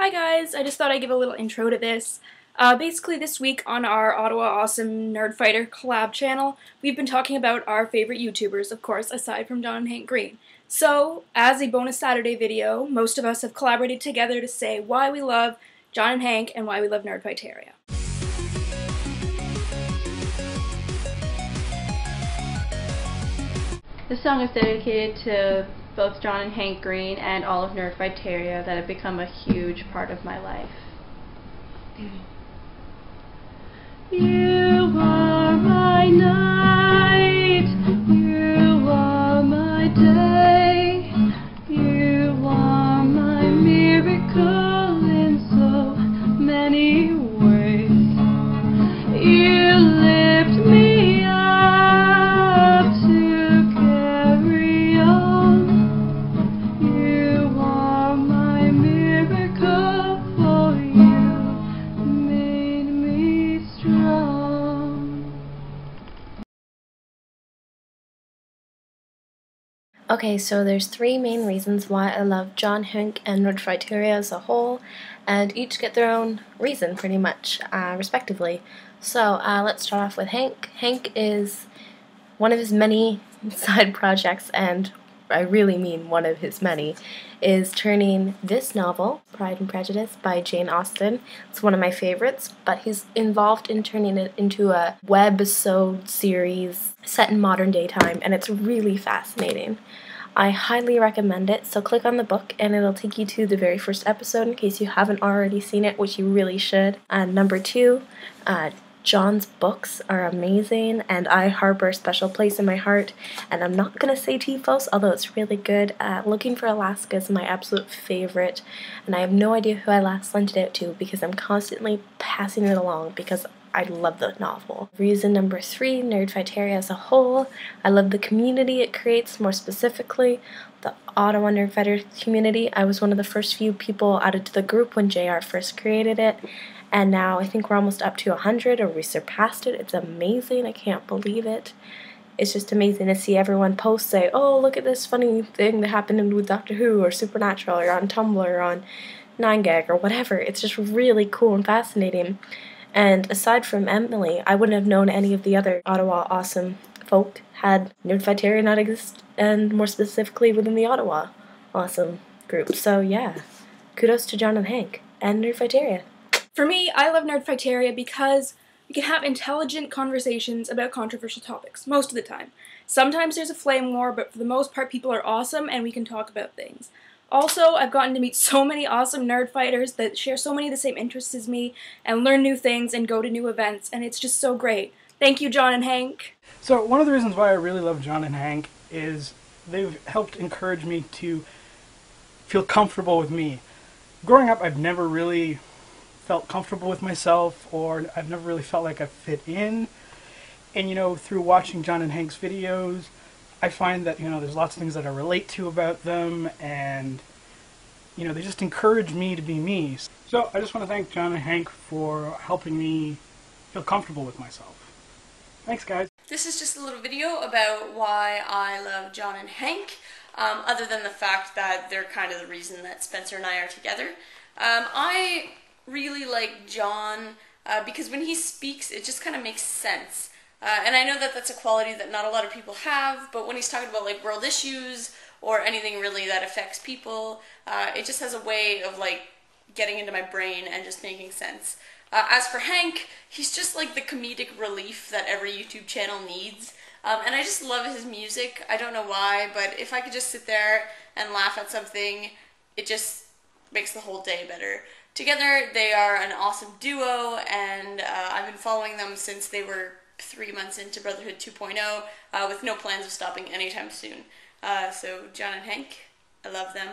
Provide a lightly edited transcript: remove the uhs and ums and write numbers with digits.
Hi guys, I just thought I'd give a little intro to this. Basically this week on our Ottawawesome Nerdfighter collab channel, we've been talking about our favorite YouTubers, of course, aside from John and Hank Green. So, as a bonus Saturday video, most of us have collaborated together to say why we love John and Hank and why we love Nerdfighteria. This song is dedicated to both John and Hank Green and all of Nerdfighteria that have become a huge part of my life. You are my night, you are my day, you are my miracle in so many ways. You lift me up to carry on. You are my miracle, for you made me strong. Okay, so there's three main reasons why I love John, Hank, and Nerdfighteria as a whole, and each get their own reason, pretty much, respectively. So, let's start off with Hank. Hank is one of his many side projects, and I really mean one of his many, is turning this novel, Pride and Prejudice, by Jane Austen. It's one of my favorites, but he's involved in turning it into a webisode series set in modern day time, and it's really fascinating. I highly recommend it, so click on the book and it'll take you to the very first episode in case you haven't already seen it, which you really should. And number two, John's books are amazing, and I harbor a special place in my heart, and I'm not going to say Tifos, although it's really good. Looking for Alaska is my absolute favorite, and I have no idea who I last lent it out to because I'm constantly passing it along because I love the novel. Reason number three, Nerdfighteria as a whole. I love the community it creates, more specifically the Ottawa Nerdfighter community. I was one of the first few people added to the group when JR first created it, and now I think we're almost up to 100, or we surpassed it. It's amazing. I can't believe it. It's just amazing to see everyone post, say, oh, look at this funny thing that happened with Doctor Who, or Supernatural, or on Tumblr, or on 9gag, or whatever. It's just really cool and fascinating. And aside from Emily, I wouldn't have known any of the other Ottawawesome folk had Nerdfighteria not exist, and more specifically within the Ottawawesome group. So yeah, kudos to John and Hank, and Nerdfighteria. For me, I love Nerdfighteria because we can have intelligent conversations about controversial topics, most of the time. Sometimes there's a flame war, but for the most part people are awesome and we can talk about things. Also, I've gotten to meet so many awesome nerdfighters that share so many of the same interests as me and learn new things and go to new events, and it's just so great. Thank you, John and Hank. So one of the reasons why I really love John and Hank is they've helped encourage me to feel comfortable with me. Growing up, I've never really felt comfortable with myself, or I've never really felt like I fit in. And, you know, through watching John and Hank's videos, I find that, you know, there's lots of things that I relate to about them, and, you know, they just encourage me to be me. So I just want to thank John and Hank for helping me feel comfortable with myself. Thanks, guys. This is just a little video about why I love John and Hank, other than the fact that they're kind of the reason that Spencer and I are together. I really like John because when he speaks, it just kind of makes sense. And I know that that's a quality that not a lot of people have, but when he's talking about like world issues or anything really that affects people, it just has a way of like getting into my brain and just making sense. As for Hank, he's just like the comedic relief that every YouTube channel needs. And I just love his music. I don't know why, but if I could just sit there and laugh at something, it just makes the whole day better. Together, they are an awesome duo, and I've been following them since they were 3 months into Brotherhood 2.0, with no plans of stopping anytime soon. So, John and Hank, I love them.